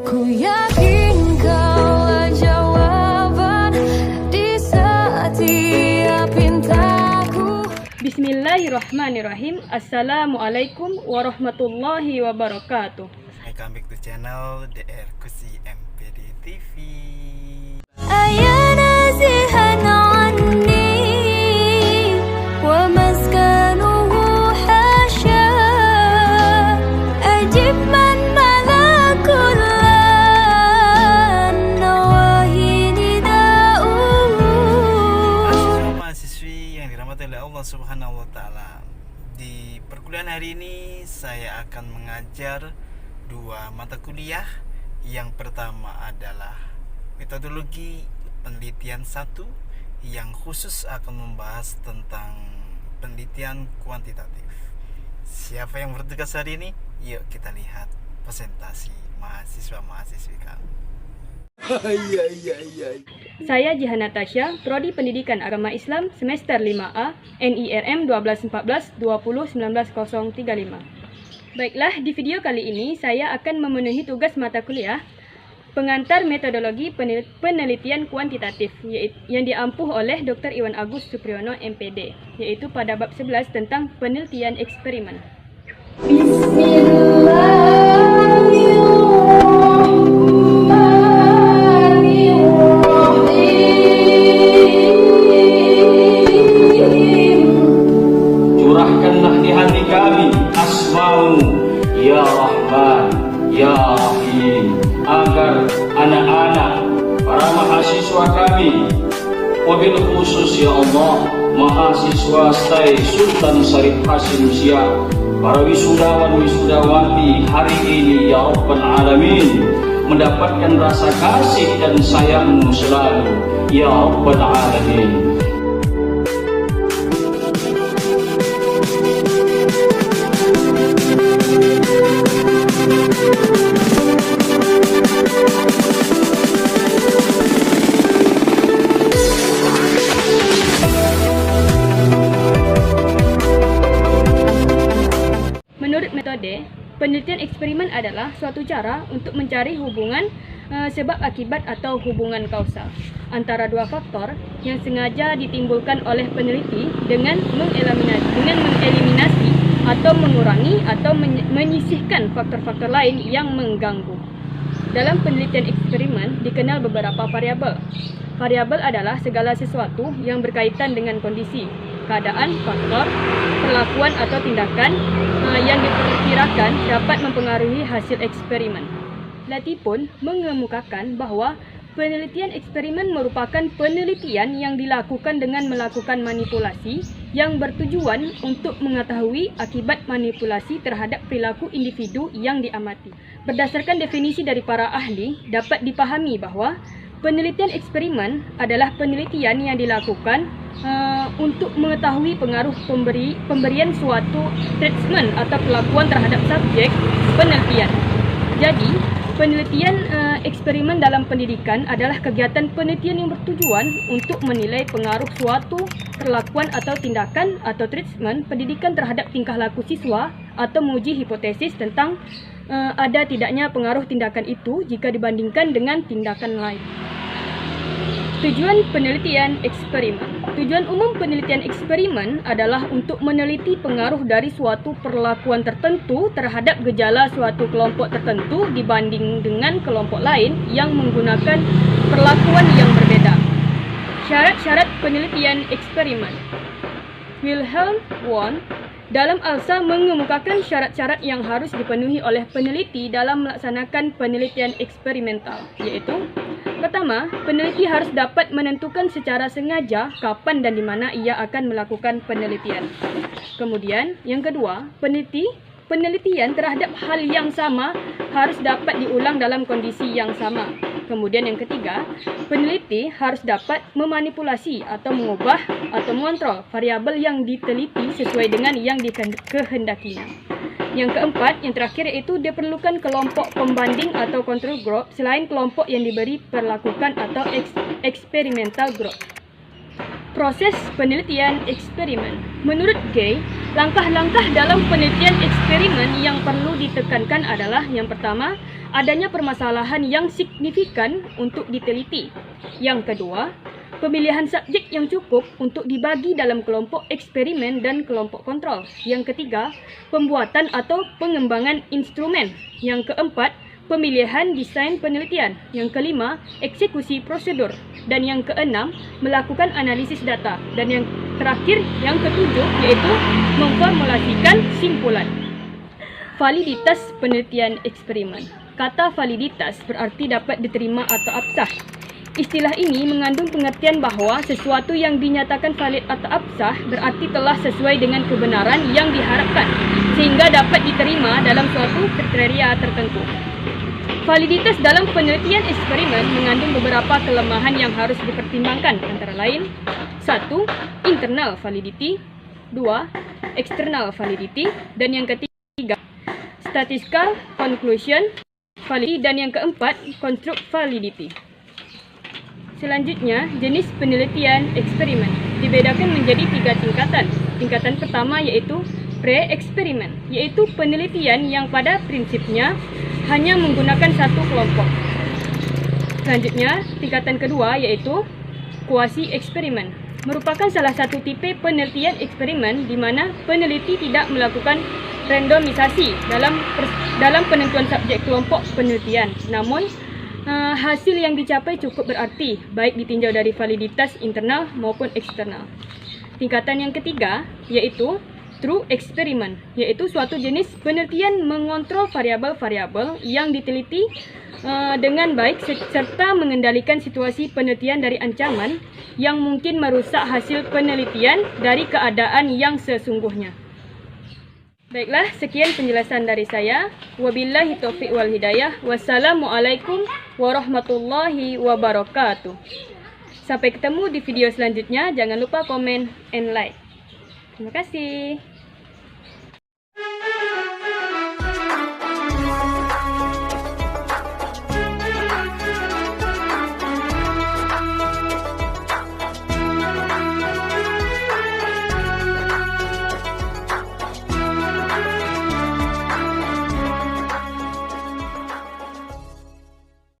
Ku yakin kaulah jawaban di setiap pintaku. Bismillahirrahmanirrahim. Assalamualaikum warahmatullahi wabarakatuh. Welcome back to channel DR Kusi MPD TV. Ayah nazihan anni wa maskanuhu hasya ajib man malakul nawahi nida'uhu. Assalamualaikum mahasiswi yang dirahmati oleh Allah Subhanahu wa taala. Di perkuliahan hari ini saya akan mengajar dua mata kuliah. Yang pertama adalah metodologi penelitian 1 yang khusus akan membahas tentang penelitian kuantitatif. Siapa yang bertugas hari ini? Yuk kita lihat presentasi mahasiswa-mahasiswi kami. Saya Jihan Natasha, Prodi Pendidikan Agama Islam semester 5A, NIRM 1214-2019-035. Baiklah, di video kali ini saya akan memenuhi tugas mata kuliah pengantar metodologi penelitian kuantitatif yang diampuh oleh Dr. Iwan Agus Supriyono MPD, yaitu pada bab 11 tentang penelitian eksperimen. Curahkanlah di hati kami asma'u ya Rahman ya Rahim, agar anak-anak para mahasiswa kami, wabil khusus ya Allah mahasiswa STAI Sultan Syarif Hasim Siak, para wisudawan wisudawati hari ini ya Rabbal Alamin, mendapatkan rasa kasih dan sayangmu selalu ya Rabbal Alamin. Menurut metode, penelitian eksperimen adalah suatu cara untuk mencari hubungan sebab akibat atau hubungan kausal antara dua faktor yang sengaja ditimbulkan oleh peneliti dengan mengeliminasi atau mengurangi atau menyisihkan faktor-faktor lain yang mengganggu. Dalam penelitian eksperimen dikenal beberapa variabel. Variabel adalah segala sesuatu yang berkaitan dengan kondisi, keadaan, faktor, perlakuan atau tindakan yang diperkirakan dapat mempengaruhi hasil eksperimen. Lati pun mengemukakan bahwa penelitian eksperimen merupakan penelitian yang dilakukan dengan melakukan manipulasi yang bertujuan untuk mengetahui akibat manipulasi terhadap perilaku individu yang diamati. Berdasarkan definisi dari para ahli, dapat dipahami bahwa penelitian eksperimen adalah penelitian yang dilakukan untuk mengetahui pengaruh pemberian suatu treatment atau perlakuan terhadap subjek penelitian. Jadi, penelitian eksperimen dalam pendidikan adalah kegiatan penelitian yang bertujuan untuk menilai pengaruh suatu perlakuan atau tindakan atau treatment pendidikan terhadap tingkah laku siswa atau menguji hipotesis tentang ada tidaknya pengaruh tindakan itu jika dibandingkan dengan tindakan lain. Tujuan penelitian eksperimen. Tujuan umum penelitian eksperimen adalah untuk meneliti pengaruh dari suatu perlakuan tertentu terhadap gejala suatu kelompok tertentu dibanding dengan kelompok lain yang menggunakan perlakuan yang berbeda. Syarat-syarat penelitian eksperimen. Wilhelm Wundt dalam ALSA mengemukakan syarat-syarat yang harus dipenuhi oleh peneliti dalam melaksanakan penelitian eksperimental, yaitu: pertama, peneliti harus dapat menentukan secara sengaja kapan dan di mana ia akan melakukan penelitian. Kemudian, yang kedua, penelitian terhadap hal yang sama harus dapat diulang dalam kondisi yang sama. Kemudian yang ketiga, peneliti harus dapat memanipulasi atau mengubah atau mengontrol variabel yang diteliti sesuai dengan yang dikehendakinya. Yang keempat, yang terakhir, yaitu diperlukan kelompok pembanding atau control group selain kelompok yang diberi perlakukan atau experimental group. Proses penelitian eksperimen. Menurut Gay, langkah-langkah dalam penelitian eksperimen yang perlu ditekankan adalah: yang pertama, adanya permasalahan yang signifikan untuk diteliti. Yang kedua, pemilihan subjek yang cukup untuk dibagi dalam kelompok eksperimen dan kelompok kontrol. Yang ketiga, pembuatan atau pengembangan instrumen. Yang keempat, pemilihan desain penelitian. Yang kelima, eksekusi prosedur. Dan yang keenam, melakukan analisis data. Dan yang terakhir, yang ketujuh, yaitu memformulasikan simpulan. Validitas penelitian eksperimen. Kata validitas berarti dapat diterima atau absah. Istilah ini mengandung pengertian bahawa sesuatu yang dinyatakan valid atau absah berarti telah sesuai dengan kebenaran yang diharapkan, sehingga dapat diterima dalam suatu kriteria tertentu. Validitas dalam penelitian eksperimen mengandung beberapa kelemahan yang harus dipertimbangkan, antara lain 1. Internal validity, 2. External validity, dan yang ketiga statistical conclusion validity, dan yang keempat construct validity. Selanjutnya, jenis penelitian eksperimen dibedakan menjadi 3 tingkatan. Tingkatan pertama yaitu pre-eksperimen, yaitu penelitian yang pada prinsipnya hanya menggunakan satu kelompok. Selanjutnya, tingkatan kedua yaitu quasi-eksperimen, merupakan salah satu tipe penelitian eksperimen di mana peneliti tidak melakukan randomisasi dalam penentuan subjek kelompok penelitian. Namun, hasil yang dicapai cukup berarti, baik ditinjau dari validitas internal maupun eksternal. Tingkatan yang ketiga yaitu true experiment, yaitu suatu jenis penelitian mengontrol variabel-variabel yang diteliti dengan baik serta mengendalikan situasi penelitian dari ancaman yang mungkin merusak hasil penelitian dari keadaan yang sesungguhnya. Baiklah, sekian penjelasan dari saya. Wabillahi taufiq wal hidayah. Wassalamualaikum warahmatullahi wabarakatuh. Sampai ketemu di video selanjutnya. Jangan lupa komen and like. Terima kasih.